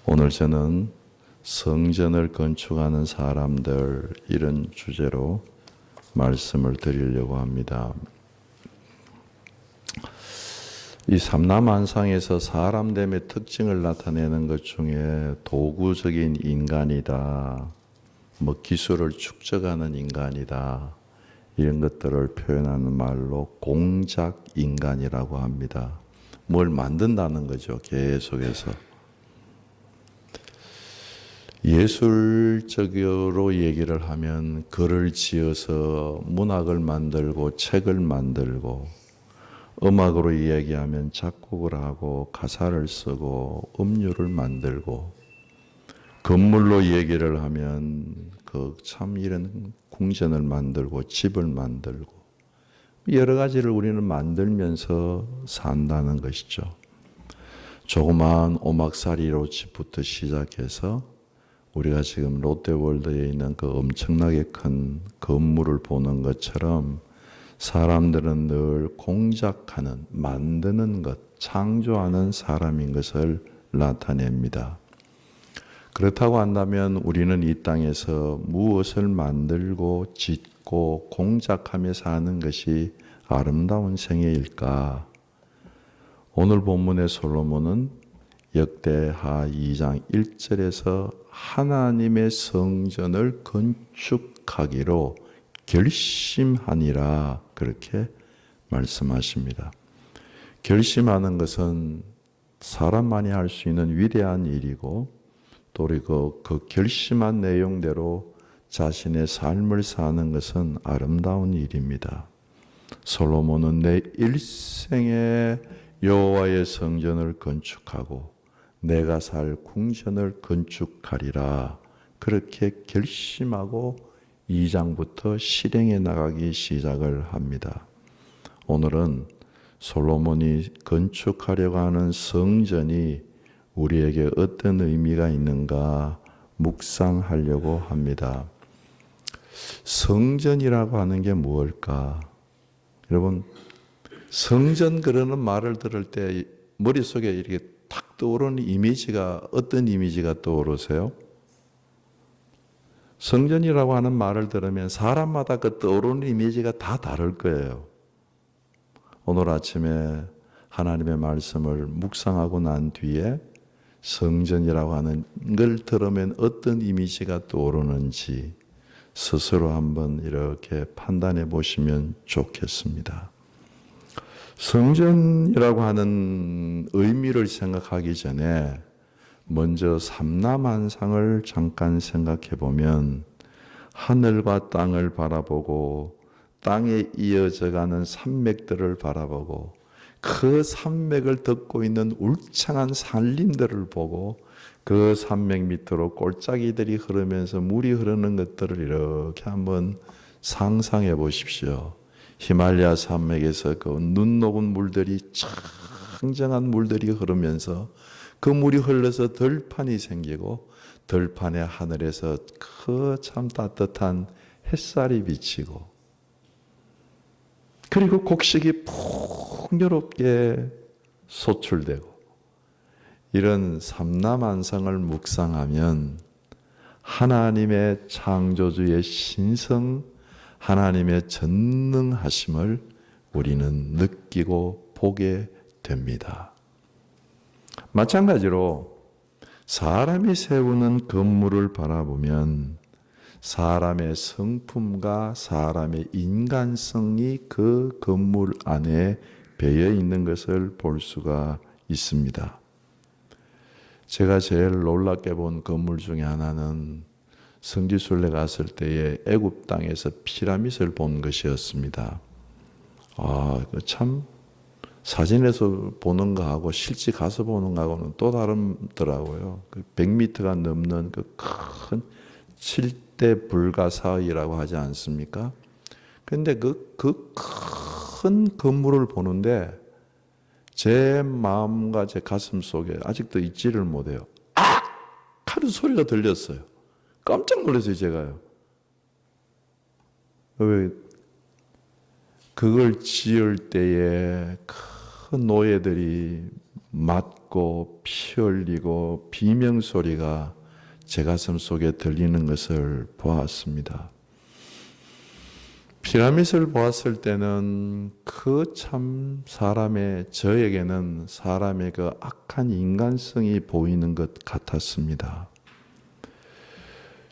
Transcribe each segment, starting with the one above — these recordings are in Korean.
오늘 저는 성전을 건축하는 사람들 이런 주제로 말씀을 드리려고 합니다. 이 삼라만상에서 사람됨의 특징을 나타내는 것 중에 도구적인 인간이다, 기술을 축적하는 인간이다, 이런 것들을 표현하는 말로 공작 인간이라고 합니다. 뭘 만든다는 거죠, 계속해서. 예술적으로 얘기를 하면 글을 지어서 문학을 만들고 책을 만들고, 음악으로 이야기하면 작곡을 하고 가사를 쓰고 음료를 만들고, 건물로 얘기를 하면 참 이런 궁전을 만들고 집을 만들고 여러 가지를 우리는 만들면서 산다는 것이죠. 조그마한 오막살이로 집부터 시작해서 우리가 지금 롯데월드에 있는 그 엄청나게 큰 건물을 보는 것처럼 사람들은 늘 공작하는, 만드는 것, 창조하는 사람인 것을 나타냅니다. 그렇다고 한다면 우리는 이 땅에서 무엇을 만들고 짓고 공작하며 사는 것이 아름다운 생애일까? 오늘 본문의 솔로몬은 역대하 2장 1절에서 하나님의 성전을 건축하기로 결심하니라, 그렇게 말씀하십니다. 결심하는 것은 사람만이 할 수 있는 위대한 일이고, 또 우리 그 결심한 내용대로 자신의 삶을 사는 것은 아름다운 일입니다. 솔로몬은 내 일생에 여호와의 성전을 건축하고 내가 살 궁전을 건축하리라, 그렇게 결심하고 2장부터 실행해 나가기 시작을 합니다. 오늘은 솔로몬이 건축하려고 하는 성전이 우리에게 어떤 의미가 있는가 묵상하려고 합니다. 성전이라고 하는 게 무엇일까? 여러분, 성전 그러는 말을 들을 때 머릿속에 이렇게 탁 떠오르는 이미지가 어떤 이미지가 떠오르세요? 성전이라고 하는 말을 들으면 사람마다 그 떠오르는 이미지가 다 다를 거예요. 오늘 아침에 하나님의 말씀을 묵상하고 난 뒤에 성전이라고 하는 걸 들으면 어떤 이미지가 떠오르는지 스스로 한번 이렇게 판단해 보시면 좋겠습니다. 성전이라고 하는 의미를 생각하기 전에 먼저 삼라만상을 잠깐 생각해 보면 하늘과 땅을 바라보고 땅에 이어져 가는 산맥들을 바라보고 그 산맥을 덮고 있는 울창한 산림들을 보고 그 산맥 밑으로 골짜기들이 흐르면서 물이 흐르는 것들을 이렇게 한번 상상해 보십시오. 히말라야 산맥에서 그 눈 녹은 물들이 청정한 물들이 흐르면서 그 물이 흘러서 들판이 생기고 들판의 하늘에서 그 참 따뜻한 햇살이 비치고 그리고 곡식이 풍요롭게 소출되고 이런 삼라만상을 묵상하면 하나님의 창조주의 신성, 하나님의 전능하심을 우리는 느끼고 보게 됩니다. 마찬가지로 사람이 세우는 건물을 바라보면 사람의 성품과 사람의 인간성이 그 건물 안에 배어 있는 것을 볼 수가 있습니다. 제가 제일 놀랍게 본 건물 중에 하나는 성지순례 갔을 때에 애굽 땅에서 피라밋을 본 것이었습니다. 참 사진에서 보는 거하고 실제 가서 보는 거하고는 또 다르더라고요. 100m가 넘는 그 큰 7대 불가사의라고 하지 않습니까? 그런데 그 큰 건물을 보는데 제 마음과 제 가슴 속에 아직도 잊지를 못해요. 하는 소리가 들렸어요. 깜짝 놀랐어요, 제가요. 왜 그걸 지을 때에 큰 노예들이 맞고 피 흘리고 비명소리가 제 가슴 속에 들리는 것을 보았습니다. 피라밋을 보았을 때는 그 참 저에게는 사람의 그 악한 인간성이 보이는 것 같았습니다.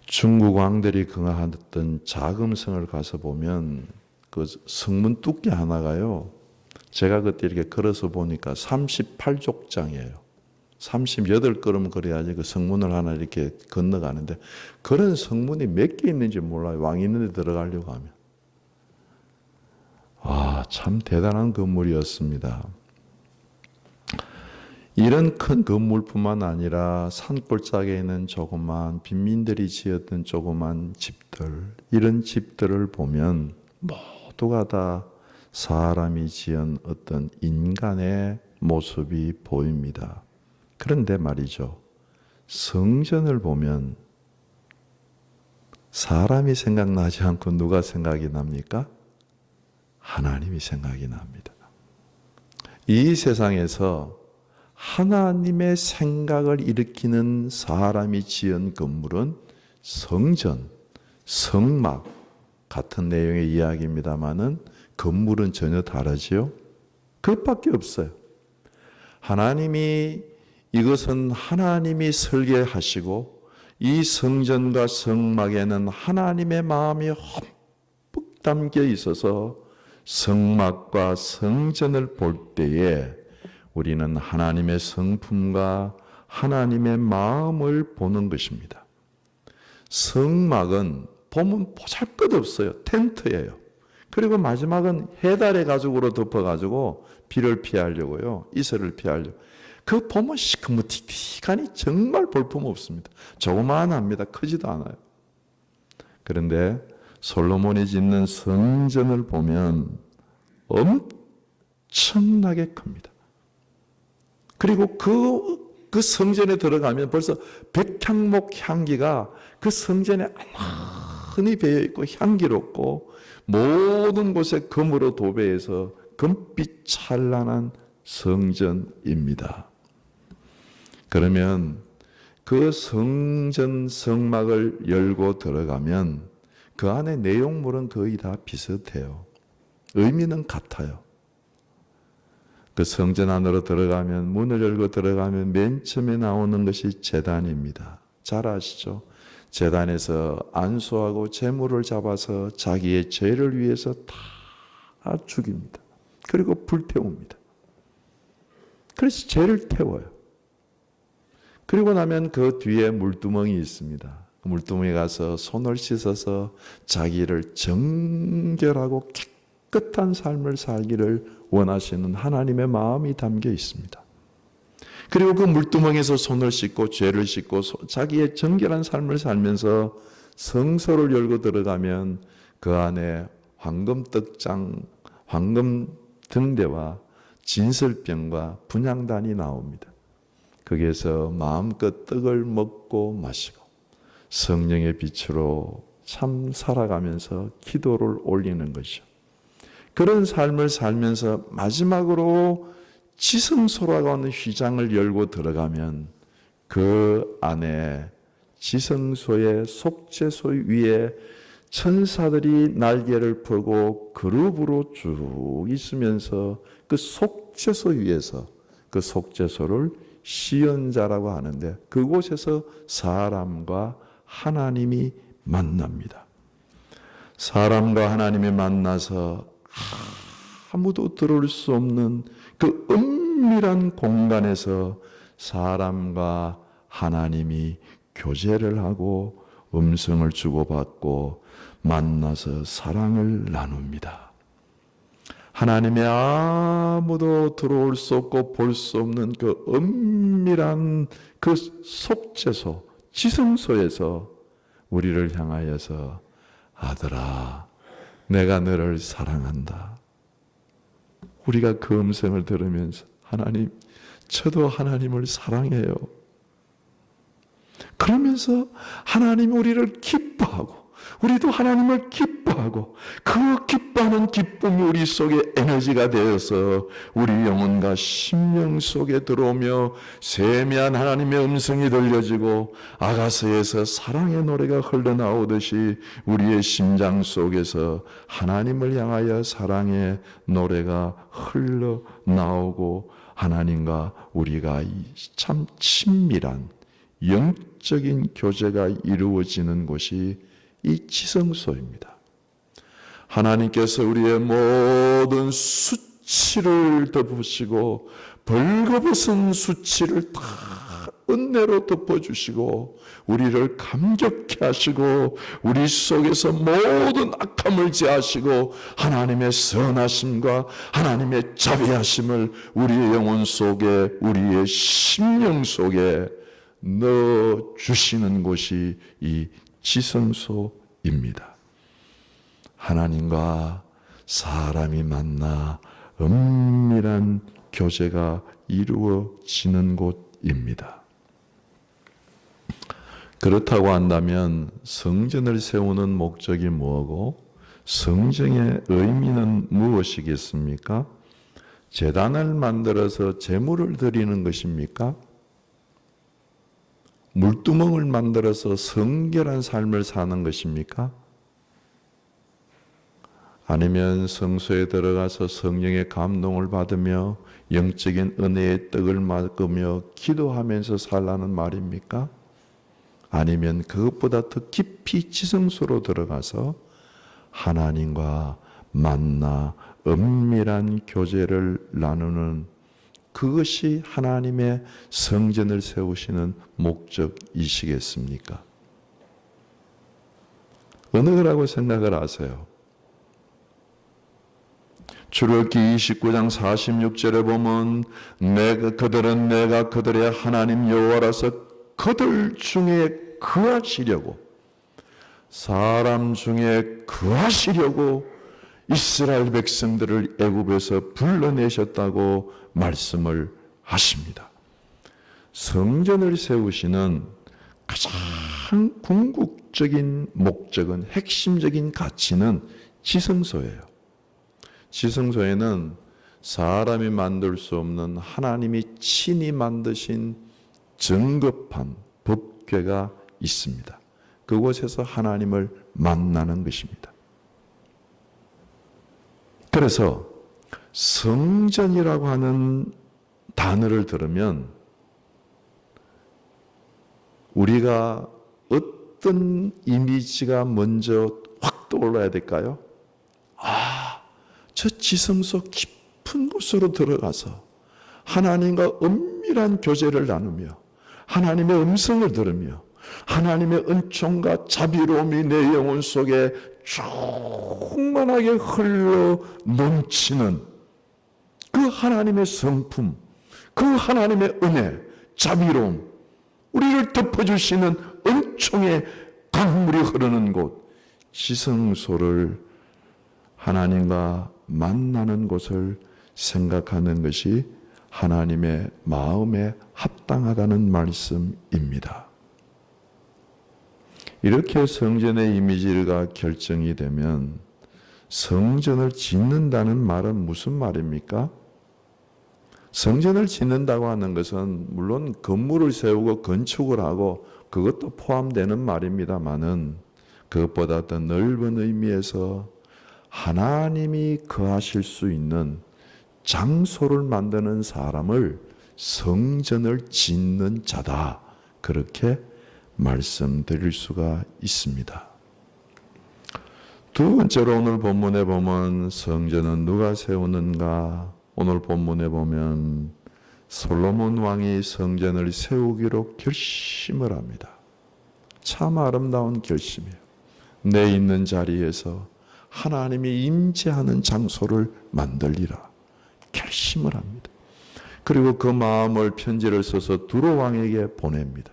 중국 왕들이 근하던 자금성을 가서 보면 그 성문 두께 하나가요. 제가 그때 이렇게 걸어서 보니까 38족장이에요. 38걸음 걸어야지 그 성문을 하나 이렇게 건너가는데 그런 성문이 몇 개 있는지 몰라요. 왕이 있는 데 들어가려고 하면. 참 대단한 건물이었습니다. 이런 큰 건물뿐만 아니라 산골짜기에 있는 조그만 빈민들이 지었던 조그만 집들, 이런 집들을 보면 모두가 다 사람이 지은 어떤 인간의 모습이 보입니다. 그런데 말이죠. 성전을 보면 사람이 생각나지 않고 누가 생각이 납니까? 하나님이 생각이 납니다. 이 세상에서 하나님의 생각을 일으키는 사람이 지은 건물은 성전, 성막 같은 내용의 이야기입니다마는 건물은 전혀 다르지요. 그것밖에 없어요. 이것은 하나님이 설계하시고 이 성전과 성막에는 하나님의 마음이 흠뻑 담겨 있어서 성막과 성전을 볼 때에 우리는 하나님의 성품과 하나님의 마음을 보는 것입니다. 성막은 보면 보잘것없어요. 텐트예요. 그리고 마지막은 해달의 가죽으로 덮어가지고 비를 피하려고요. 이슬을 피하려고. 그 보면 시커멓틱틱하니 정말 볼품없습니다. 조그만합니다. 크지도 않아요. 그런데 솔로몬이 짓는 성전을 보면 엄청나게 큽니다. 그리고 그 성전에 들어가면 벌써 백향목 향기가 그 성전에 아나히 배어 있고 향기롭고 모든 곳에 금으로 도배해서 금빛 찬란한 성전입니다. 그러면 그 성전 성막을 열고 들어가면 그 안에 내용물은 거의 다 비슷해요. 의미는 같아요. 그 성전 안으로 들어가면, 문을 열고 들어가면 맨 처음에 나오는 것이 제단입니다. 잘 아시죠? 제단에서 안수하고 제물을 잡아서 자기의 죄를 위해서 다 죽입니다. 그리고 불태웁니다. 그래서 죄를 태워요. 그리고 나면 그 뒤에 물두멍이 있습니다. 그 물두멍에 가서 손을 씻어서 자기를 정결하고 깨끗한 삶을 살기를 원하시는 하나님의 마음이 담겨 있습니다. 그리고 그 물두멍에서 손을 씻고 죄를 씻고 자기의 정결한 삶을 살면서 성소를 열고 들어가면 그 안에 황금떡장, 황금 등대와 진설병과 분향단이 나옵니다. 거기에서 마음껏 떡을 먹고 마시고 성령의 빛으로 참 살아가면서 기도를 올리는 것이죠. 그런 삶을 살면서 마지막으로 지성소라고 하는 휘장을 열고 들어가면 그 안에 지성소의 속죄소 위에 천사들이 날개를 펴고 그룹으로 쭉 있으면서 그 속죄소 위에서 그 속죄소를 시연자라고 하는데 그곳에서 사람과 하나님이 만납니다. 사람과 하나님이 만나서 아무도 들어올 수 없는 그 은밀한 공간에서 사람과 하나님이 교제를 하고 음성을 주고받고 만나서 사랑을 나눕니다. 하나님의 아무도 들어올 수 없고 볼 수 없는 그 은밀한 그 속죄소, 지성소에서 우리를 향하여서 아들아, 내가 너를 사랑한다. 우리가 그 음성을 들으면서 하나님, 저도 하나님을 사랑해요. 그러면서 하나님이 우리를 기뻐하고 우리도 하나님을 기뻐하고 그 기뻐하는 기쁨이 우리 속에 에너지가 되어서 우리 영혼과 심령 속에 들어오며 세미한 하나님의 음성이 들려지고 아가서에서 사랑의 노래가 흘러나오듯이 우리의 심장 속에서 하나님을 향하여 사랑의 노래가 흘러나오고 하나님과 우리가 참 친밀한 영적인 교제가 이루어지는 곳이 이 지성소입니다. 하나님께서 우리의 모든 수치를 덮으시고 벌거벗은 수치를 다 은혜로 덮어주시고 우리를 감격케 하시고 우리 속에서 모든 악함을 제하시고 하나님의 선하심과 하나님의 자비하심을 우리의 영혼 속에 우리의 심령 속에 넣어주시는 곳이 이 지성소입니다. 하나님과 사람이 만나 은밀한 교제가 이루어지는 곳입니다. 그렇다고 한다면 성전을 세우는 목적이 뭐고 성전의 의미는 무엇이겠습니까? 제단을 만들어서 제물을 드리는 것입니까? 물두멍을 만들어서 성결한 삶을 사는 것입니까? 아니면 성소에 들어가서 성령의 감동을 받으며 영적인 은혜의 떡을 먹으며 기도하면서 살라는 말입니까? 아니면 그것보다 더 깊이 지성소로 들어가서 하나님과 만나 은밀한 교제를 나누는 그것이 하나님의 성전을 세우시는 목적이시겠습니까? 어느 거라고 생각을 하세요? 출애굽기 29장 46절에 보면 그들은 내가 그들의 하나님 여호와라서 그들 중에 거하시려고 사람 중에 거하시려고 이스라엘 백성들을 애굽에서 불러내셨다고 말씀을 하십니다. 성전을 세우시는 가장 궁극적인 목적은 핵심적인 가치는 지성소예요. 지성소에는 사람이 만들 수 없는 하나님이 친히 만드신 정급한 법궤가 있습니다. 그곳에서 하나님을 만나는 것입니다. 그래서 성전이라고 하는 단어를 들으면 우리가 어떤 이미지가 먼저 확 떠올라야 될까요? 저 지성소 깊은 곳으로 들어가서 하나님과 은밀한 교제를 나누며 하나님의 음성을 들으며 하나님의 은총과 자비로움이 내 영혼 속에 충만하게 흘러 넘치는 그 하나님의 성품, 그 하나님의 은혜, 자비로움, 우리를 덮어주시는 은총의 강물이 흐르는 곳, 지성소를 하나님과 만나는 곳을 생각하는 것이 하나님의 마음에 합당하다는 말씀입니다. 이렇게 성전의 이미지가 결정이 되면 성전을 짓는다는 말은 무슨 말입니까? 성전을 짓는다고 하는 것은 물론 건물을 세우고 건축을 하고 그것도 포함되는 말입니다마는 그것보다 더 넓은 의미에서 하나님이 거하실 수 있는 장소를 만드는 사람을 성전을 짓는 자다. 그렇게 말씀드릴 수가 있습니다. 두 번째로 오늘 본문에 보면 성전은 누가 세우는가? 오늘 본문에 보면 솔로몬 왕이 성전을 세우기로 결심을 합니다. 참 아름다운 결심이에요. 내 있는 자리에서 하나님이 임재하는 장소를 만들리라 결심을 합니다. 그리고 그 마음을 편지를 써서 두로 왕에게 보냅니다.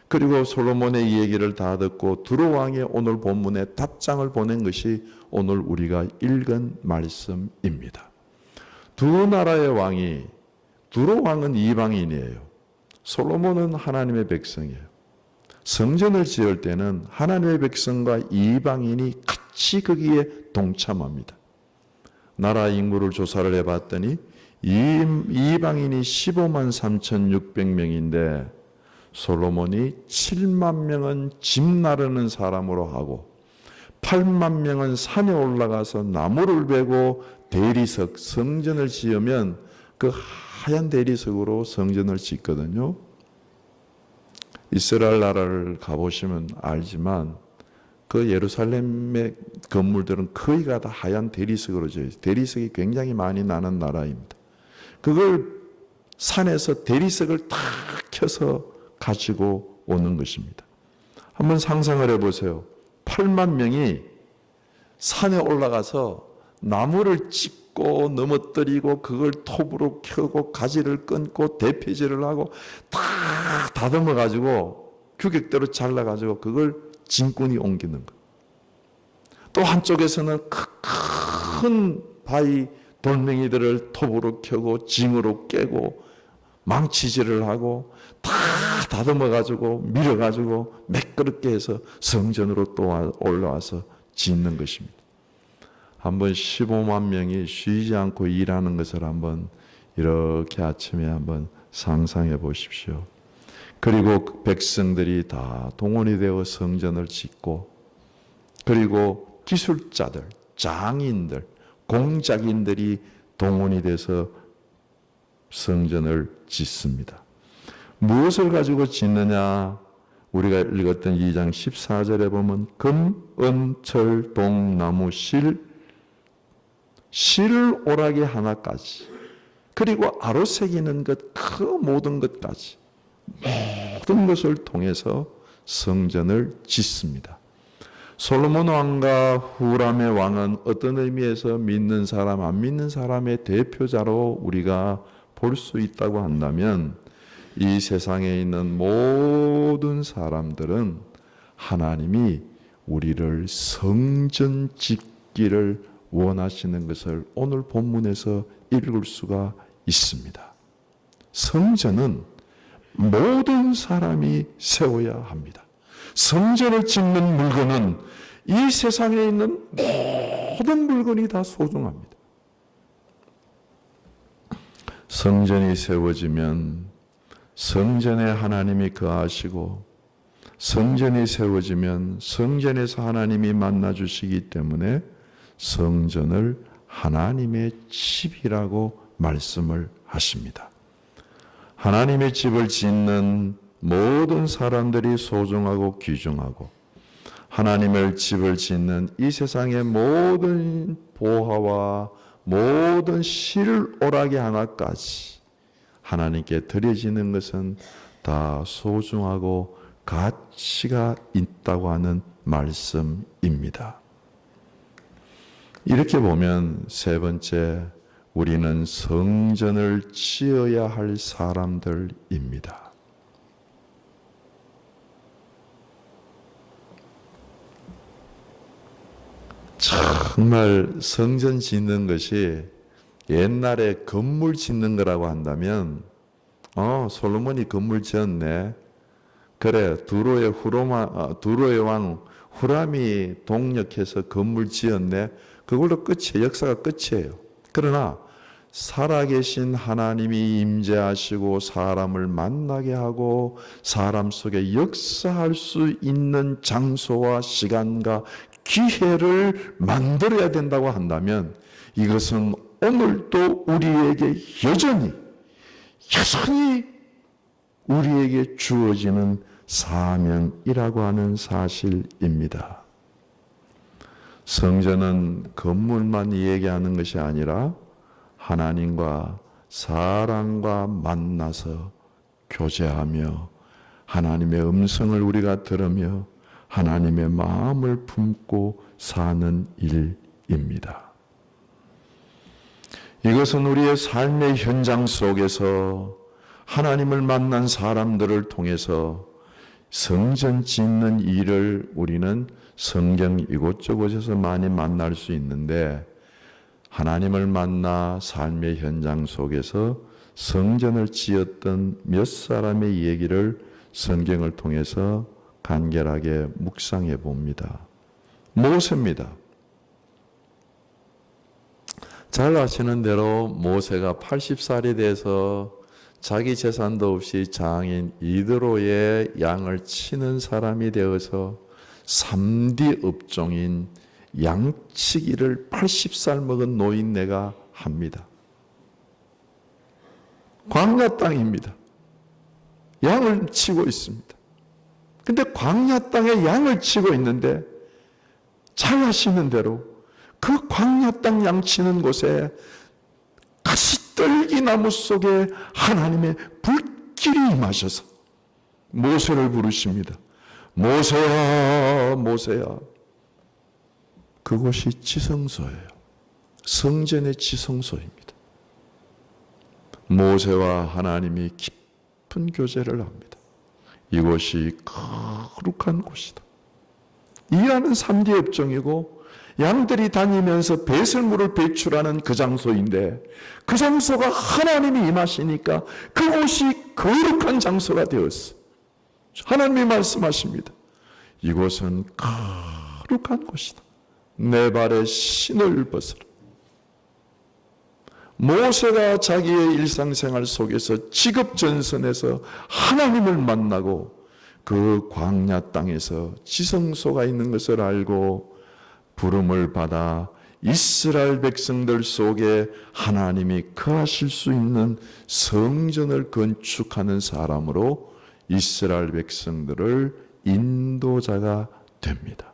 그리고 솔로몬의 이 얘기를 다 듣고 두로 왕이 오늘 본문에 답장을 보낸 것이 오늘 우리가 읽은 말씀입니다. 두 나라의 왕이, 두로 왕은 이방인이에요. 솔로몬은 하나님의 백성이에요. 성전을 지을 때는 하나님의 백성과 이방인이 같이 거기에 동참합니다. 나라 인구를 조사를 해봤더니 이방인이 15만 3,600명인데 솔로몬이 7만 명은 집 나르는 사람으로 하고 8만 명은 산에 올라가서 나무를 베고 대리석, 성전을 지으면 그 하얀 대리석으로 성전을 짓거든요. 이스라엘 나라를 가보시면 알지만 그 예루살렘의 건물들은 거의가 다 하얀 대리석으로 지어요. 대리석이 굉장히 많이 나는 나라입니다. 그걸 산에서 대리석을 다 켜서 가지고 오는 것입니다. 한번 상상을 해보세요. 8만 명이 산에 올라가서 나무를 찢고 넘어뜨리고 그걸 톱으로 켜고 가지를 끊고 대피질을 하고 다 다듬어 가지고 규격대로 잘라 가지고 그걸 진꾼이 옮기는 것. 또 한쪽에서는 큰 바위 돌멩이들을 톱으로 켜고 징으로 깨고 망치질을 하고 다 다듬어 가지고 밀어 가지고 매끄럽게 해서 성전으로 또 올라와서 짓는 것입니다. 한번 15만 명이 쉬지 않고 일하는 것을 한번 이렇게 아침에 한번 상상해 보십시오. 그리고 백성들이 다 동원이 되어 성전을 짓고, 그리고 기술자들, 장인들, 공작인들이 동원이 돼서 성전을 짓습니다. 무엇을 가지고 짓느냐? 우리가 읽었던 2장 14절에 보면 금, 은, 철, 동, 나무, 실 오라기 하나까지, 그리고 아로 새기는 것, 그 모든 것까지, 모든 것을 통해서 성전을 짓습니다. 솔로몬 왕과 후람의 왕은 어떤 의미에서 믿는 사람, 안 믿는 사람의 대표자로 우리가 볼 수 있다고 한다면, 이 세상에 있는 모든 사람들은 하나님이 우리를 성전 짓기를 원하시는 것을 오늘 본문에서 읽을 수가 있습니다. 성전은 모든 사람이 세워야 합니다. 성전을 짓는 물건은 이 세상에 있는 모든 물건이 다 소중합니다. 성전이 세워지면 성전에 하나님이 거하시고, 성전이 세워지면 성전에서 하나님이 만나주시기 때문에 성전을 하나님의 집이라고 말씀을 하십니다. 하나님의 집을 짓는 모든 사람들이 소중하고 귀중하고, 하나님의 집을 짓는 이 세상의 모든 보화와 모든 실오라기 하나까지 하나님께 드려지는 것은 다 소중하고 가치가 있다고 하는 말씀입니다. 이렇게 보면 세 번째, 우리는 성전을 지어야 할 사람들입니다. 정말 성전 짓는 것이 옛날에 건물 짓는 거라고 한다면, 솔로몬이 건물 지었네. 그래, 두로의 왕 후람이 동력해서 건물 지었네. 그걸로 끝이에요. 역사가 끝이에요. 그러나 살아계신 하나님이 임재하시고 사람을 만나게 하고 사람 속에 역사할 수 있는 장소와 시간과 기회를 만들어야 된다고 한다면, 이것은 오늘도 우리에게 여전히 우리에게 주어지는 사명이라고 하는 사실입니다. 성전은 건물만 얘기하는 것이 아니라 하나님과 사람과 만나서 교제하며 하나님의 음성을 우리가 들으며 하나님의 마음을 품고 사는 일입니다. 이것은 우리의 삶의 현장 속에서 하나님을 만난 사람들을 통해서 성전 짓는 일을 우리는 성경 이곳저곳에서 많이 만날 수 있는데, 하나님을 만나 삶의 현장 속에서 성전을 지었던 몇 사람의 얘기를 성경을 통해서 간결하게 묵상해 봅니다. 모세입니다. 잘 아시는 대로 모세가 80살이 돼서 자기 재산도 없이 장인 이드로의 양을 치는 사람이 되어서 3D 업종인 양치기를 80살 먹은 노인네가 합니다. 광야 땅입니다. 양을 치고 있습니다. 근데 광야 땅에 양을 치고 있는데 잘 아시는 대로 그 광야 땅 양치는 곳에 가시떨기 나무 속에 하나님의 불길이 임하셔서 모세를 부르십니다. 모세야, 모세야. 그곳이 지성소예요. 성전의 지성소입니다. 모세와 하나님이 깊은 교제를 합니다. 이곳이 거룩한 곳이다. 이 안은 3D 업종이고 양들이 다니면서 배설물을 배출하는 그 장소인데 그 장소가 하나님이 임하시니까 그곳이 거룩한 장소가 되었어. 하나님이 말씀하십니다. 이곳은 거룩한 곳이다. 내 발에 신을 벗으라. 모세가 자기의 일상생활 속에서 직업전선에서 하나님을 만나고 그 광야 땅에서 지성소가 있는 것을 알고 부름을 받아 이스라엘 백성들 속에 하나님이 거하실 수 있는 성전을 건축하는 사람으로 이스라엘 백성들을 인도자가 됩니다.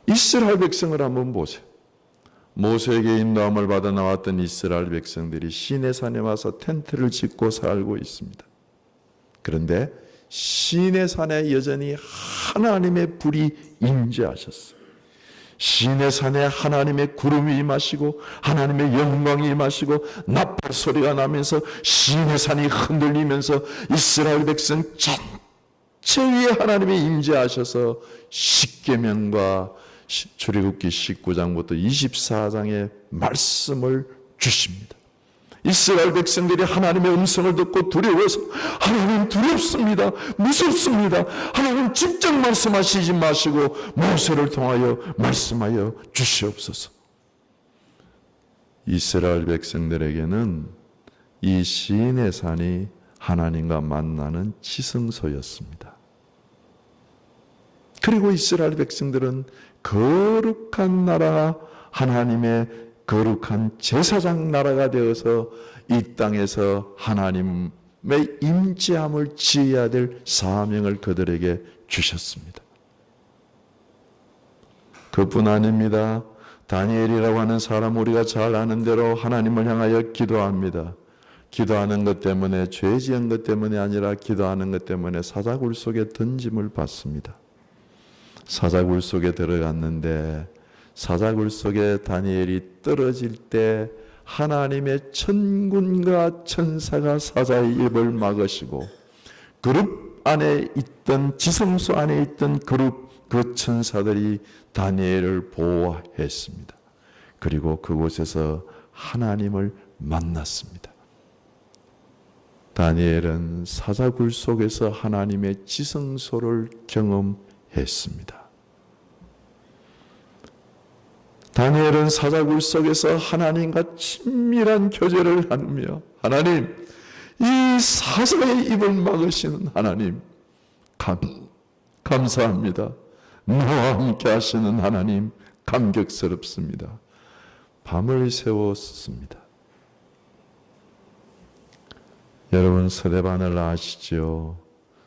이스라엘 백성을 한번 보세요. 모세에게 인도함을 받아 나왔던 이스라엘 백성들이 시내산에 와서 텐트를 짓고 살고 있습니다. 그런데 시내산에 여전히 하나님의 불이 임재하셨어요. 시내산에 하나님의 구름이 임하시고 하나님의 영광이 임하시고 나팔 소리가 나면서 시내산이 흔들리면서 이스라엘 백성 전체 위에 하나님이 임재하셔서 십계명과 출애굽기 19장부터 24장의 말씀을 주십니다. 이스라엘 백성들이 하나님의 음성을 듣고 두려워서 하나님 두렵습니다. 무섭습니다. 하나님 직접 말씀하시지 마시고 모세를 통하여 말씀하여 주시옵소서. 이스라엘 백성들에게는 이 시인의 산이 하나님과 만나는 지성소였습니다. 그리고 이스라엘 백성들은 거룩한 나라, 하나님의 거룩한 제사장 나라가 되어서 이 땅에서 하나님의 임재함을 지어야 될 사명을 그들에게 주셨습니다. 그뿐 아닙니다. 다니엘이라고 하는 사람 우리가 잘 아는 대로 하나님을 향하여 기도합니다. 기도하는 것 때문에 죄 지은 것 때문이 아니라 기도하는 것 때문에 사자굴 속에 던짐을 받습니다. 사자굴 속에 들어갔는데 사자굴 속에 다니엘이 떨어질 때 하나님의 천군과 천사가 사자의 입을 막으시고 그룹 안에 있던 지성소 안에 있던 그룹 그 천사들이 다니엘을 보호했습니다. 그리고 그곳에서 하나님을 만났습니다. 다니엘은 사자굴 속에서 하나님의 지성소를 경험했습니다. 다니엘은 사자굴 속에서 하나님과 친밀한 교제를 나누며 하나님, 이 사자의 입을 막으시는 하나님 감사합니다. 나와 함께 하시는 하나님 감격스럽습니다. 밤을 새웠습니다. 여러분 스데반을 아시죠?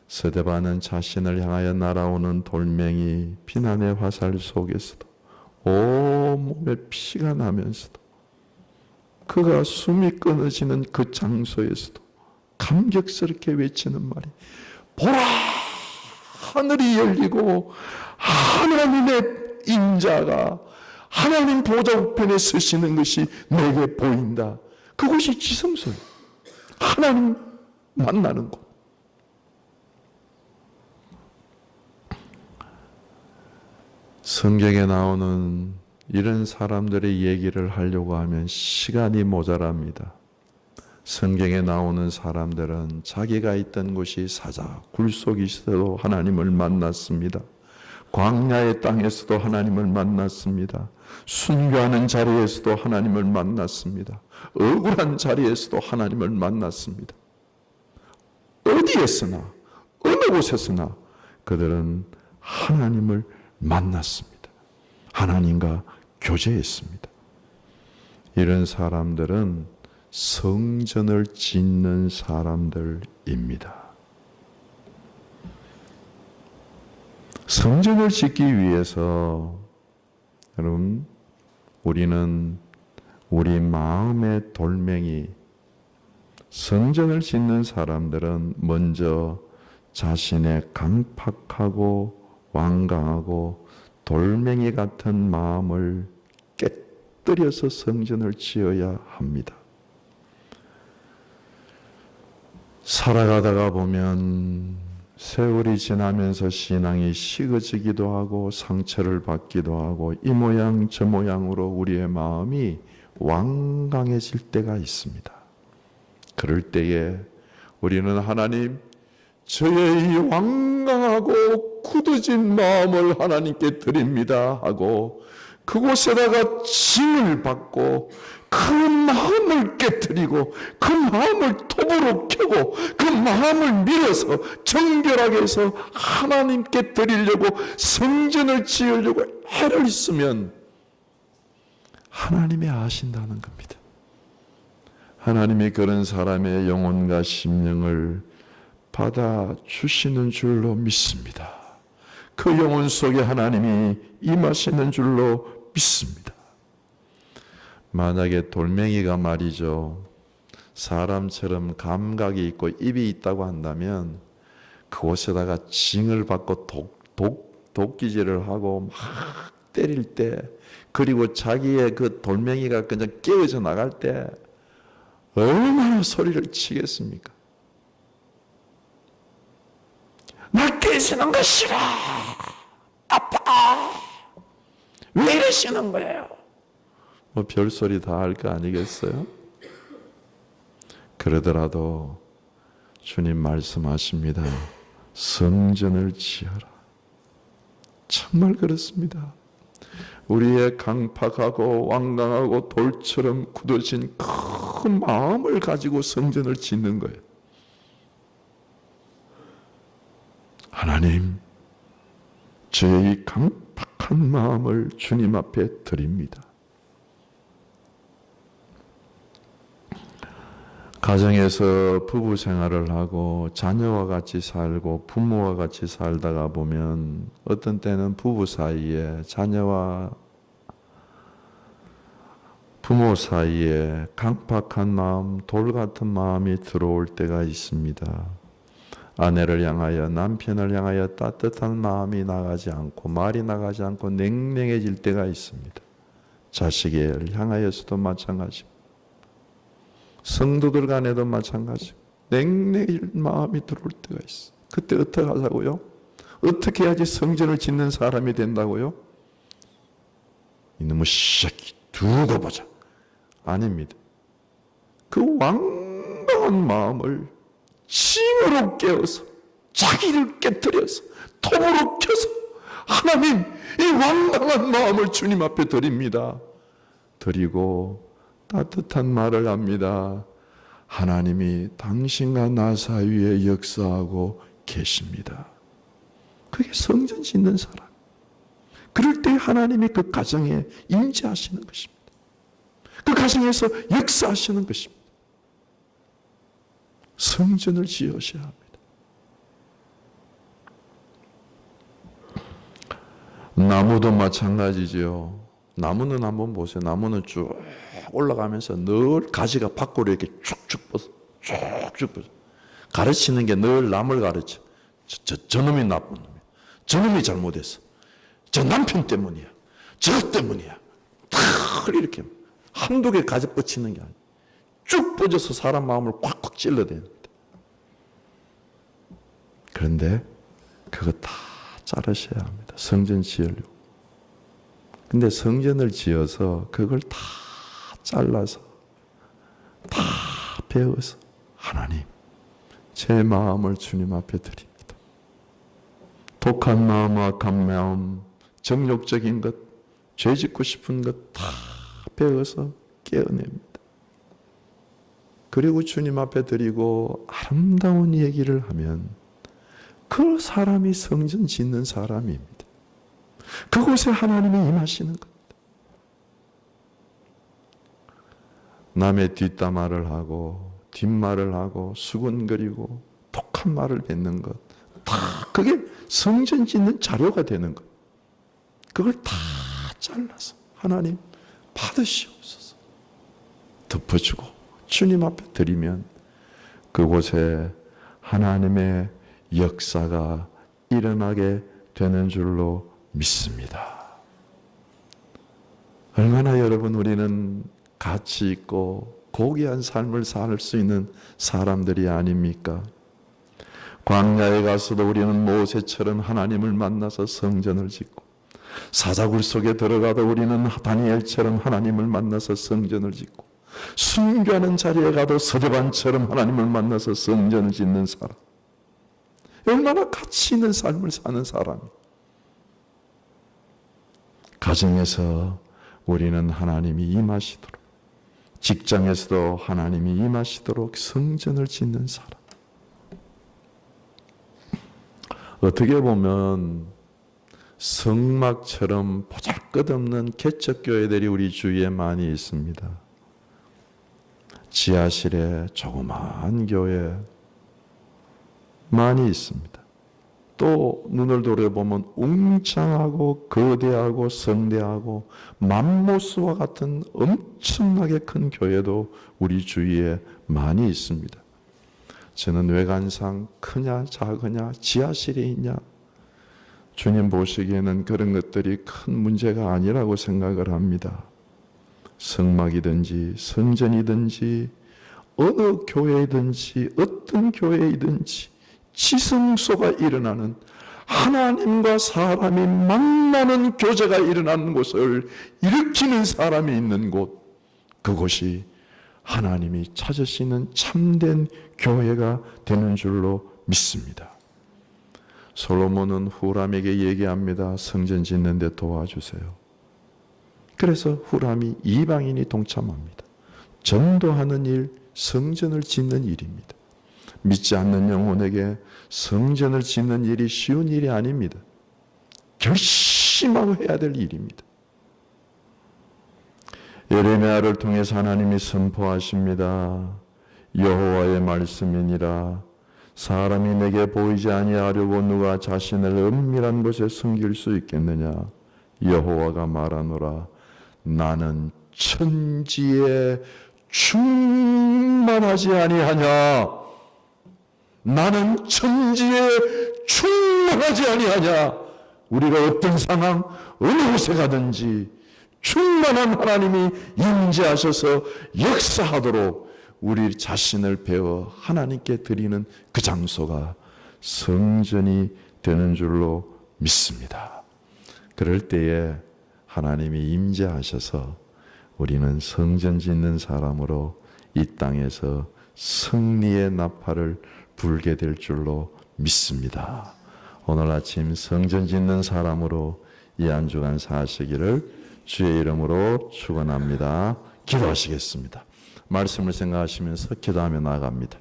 스데반은 자신을 향하여 날아오는 돌멩이 비난의 화살 속에서도 온몸에 피가 나면서도 그가 숨이 끊어지는 그 장소에서도 감격스럽게 외치는 말이 보라! 하늘이 열리고 하나님의 인자가 하나님 보좌 우편에 서시는 것이 내게 보인다. 그것이 지성소예요. 하나님 만나는 곳. 성경에 나오는 이런 사람들의 얘기를 하려고 하면 시간이 모자랍니다. 성경에 나오는 사람들은 자기가 있던 곳이 사자, 굴속에서도 하나님을 만났습니다. 광야의 땅에서도 하나님을 만났습니다. 순교하는 자리에서도 하나님을 만났습니다. 억울한 자리에서도 하나님을 만났습니다. 어디에서나 어느 곳에서나 그들은 하나님을 만났습니다. 하나님과 교제했습니다. 이런 사람들은 성전을 짓는 사람들입니다. 성전을 짓기 위해서 여러분, 우리는 우리 마음의 돌멩이, 성전을 짓는 사람들은 먼저 자신의 강팍하고 완강하고 돌멩이 같은 마음을 깨뜨려서 성전을 지어야 합니다. 살아가다가 보면 세월이 지나면서 신앙이 식어지기도 하고 상처를 받기도 하고 이 모양 저 모양으로 우리의 마음이 완강해질 때가 있습니다. 그럴 때에 우리는 하나님, 저의 이 완강하고 굳어진 마음을 하나님께 드립니다 하고 그곳에다가 짐을 받고 그 마음을 깨뜨리고 그 마음을 톱으로 켜고 그 마음을 밀어서 정결하게 해서 하나님께 드리려고 성전을 지으려고 애를 쓰면 하나님이 아신다는 겁니다. 하나님이 그런 사람의 영혼과 심령을 받아주시는 줄로 믿습니다. 그 영혼 속에 하나님이 임하시는 줄로 믿습니다. 만약에 돌멩이가 말이죠, 사람처럼 감각이 있고 입이 있다고 한다면 그곳에다가 징을 받고 도끼질을 하고 막 때릴 때, 그리고 자기의 그 돌멩이가 그냥 깨어져 나갈 때 얼마나 소리를 치겠습니까? 나 깨지는 거 싫어, 아파, 왜 이러시는 거예요? 뭐 별소리 다 할 거 아니겠어요? 그러더라도 주님 말씀하십니다. 성전을 지어라. 정말 그렇습니다. 우리의 강팍하고 완강하고 돌처럼 굳어진 큰 마음을 가지고 성전을 짓는 거예요. 하나님, 저의 강팍한 마음을 주님 앞에 드립니다. 가정에서 부부 생활을 하고 자녀와 같이 살고 부모와 같이 살다가 보면 어떤 때는 부부 사이에, 자녀와 부모 사이에 강팍한 마음, 돌 같은 마음이 들어올 때가 있습니다. 아내를 향하여, 남편을 향하여 따뜻한 마음이 나가지 않고 말이 나가지 않고 냉랭해질 때가 있습니다. 자식을 향하여서도 마찬가지고 성도들 간에도 마찬가지고 냉랭해질 마음이 들어올 때가 있어. 그때 어떻게 하자고요? 어떻게 해야지 성전을 짓는 사람이 된다고요? 이놈의 새끼 두고 보자. 아닙니다. 그 완강한 마음을 징으로 깨워서 자기를 깨뜨려서 톱으로 켜서 하나님, 이 완강한 마음을 주님 앞에 드립니다. 드리고 따뜻한 말을 합니다. 하나님이 당신과 나 사이에 역사하고 계십니다. 그게 성전 짓는 사람. 그럴 때 하나님이 그 가정에 임재하시는 것입니다. 그 가정에서 역사하시는 것입니다. 성전을 지으셔야 합니다. 나무도 마찬가지죠. 나무는 한번 보세요. 나무는 쭉 올라가면서 늘 가지가 밖으로 이렇게 쭉쭉 뻗어. 쭉쭉 뻗어. 가르치는 게 늘 남을 가르쳐. 저놈이 나쁜 놈이야. 저놈이 잘못했어. 저 남편 때문이야. 저 때문이야. 다 이렇게 한두 개 가지 뻗치는 게 아니야. 쭉 뻗어서 사람 마음을 콱콱 찔러대는. 그런데 그거 다 자르셔야 합니다. 성전 지으려고. 근데 성전을 지어서 그걸 다 잘라서 다 배워서 하나님, 제 마음을 주님 앞에 드립니다. 독한 마음, 악한 마음, 정욕적인 것, 죄 짓고 싶은 것 다 배워서 깨어냅니다. 그리고 주님 앞에 드리고 아름다운 얘기를 하면 그 사람이 성전 짓는 사람입니다. 그곳에 하나님이 임하시는 겁니다. 남의 뒷담화를 하고 뒷말을 하고 수군거리고 독한 말을 뱉는 것, 다 그게 성전 짓는 자료가 되는 것. 그걸 다 잘라서 하나님 받으시옵소서 덮어주고 주님 앞에 드리면 그곳에 하나님의 역사가 일어나게 되는 줄로 믿습니다. 얼마나 여러분 우리는 가치 있고 고귀한 삶을 살 수 있는 사람들이 아닙니까? 광야에 가서도 우리는 모세처럼 하나님을 만나서 성전을 짓고, 사자굴 속에 들어가도 우리는 다니엘처럼 하나님을 만나서 성전을 짓고, 순교하는 자리에 가도 서대반처럼 하나님을 만나서 성전을 짓는 사람, 얼마나 가치 있는 삶을 사는 사람. 가정에서 우리는 하나님이 임하시도록, 직장에서도 하나님이 임하시도록 성전을 짓는 사람. 어떻게 보면 성막처럼 보잘것없는 개척교회들이 우리 주위에 많이 있습니다. 지하실에 조그마한 교회 많이 있습니다. 또 눈을 돌려보면 웅장하고 거대하고 성대하고 맘모스와 같은 엄청나게 큰 교회도 우리 주위에 많이 있습니다. 저는 외관상 크냐 작으냐 지하실에 있냐, 주님 보시기에는 그런 것들이 큰 문제가 아니라고 생각을 합니다. 성막이든지 성전이든지 어느 교회이든지 어떤 교회이든지 지성소가 일어나는, 하나님과 사람이 만나는 교제가 일어나는 곳을 일으키는 사람이 있는 곳, 그곳이 하나님이 찾으시는 참된 교회가 되는 줄로 믿습니다. 솔로몬은 후람에게 얘기합니다. 성전 짓는 데 도와주세요. 그래서 후람이 이방인이 동참합니다. 전도하는 일, 성전을 짓는 일입니다. 믿지 않는 영혼에게 성전을 짓는 일이 쉬운 일이 아닙니다. 결심하고 해야 될 일입니다. 예레미야를 통해서 하나님이 선포하십니다. 여호와의 말씀이니라. 사람이 내게 보이지 아니하려고 누가 자신을 은밀한 곳에 숨길 수 있겠느냐. 여호와가 말하노라. 나는 천지에 충만하지 아니하냐. 나는 천지에 충만하지 아니하냐. 우리가 어떤 상황, 어느 곳에 가든지 충만한 하나님이 임재하셔서 역사하도록 우리 자신을 배워 하나님께 드리는 그 장소가 성전이 되는 줄로 믿습니다. 그럴 때에 하나님이 임재하셔서 우리는 성전 짓는 사람으로 이 땅에서 승리의 나팔을 불게 될 줄로 믿습니다. 오늘 아침 성전 짓는 사람으로 이 한 주간 사시기를 주의 이름으로 축원합니다. 기도하시겠습니다. 말씀을 생각하시면서 기도하며 나아갑니다.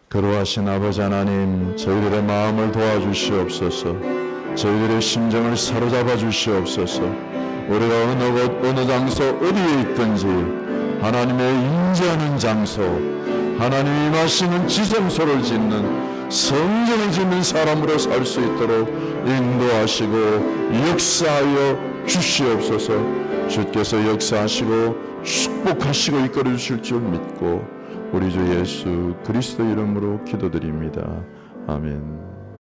거룩하신 아버지 하나님, 저희들의 마음을 도와주시옵소서. 저희들의 심정을 사로잡아 주시옵소서. 우리가 어느 곳, 어느 장소, 어디에 있든지 하나님의 임재하는 장소, 하나님이 임하시는 지성소를 짓는, 성전을 짓는 사람으로 살 수 있도록 인도하시고 역사하여 주시옵소서. 주께서 역사하시고 축복하시고 이끌어 주실 줄 믿고 우리 주 예수 그리스도 이름으로 기도드립니다. 아멘.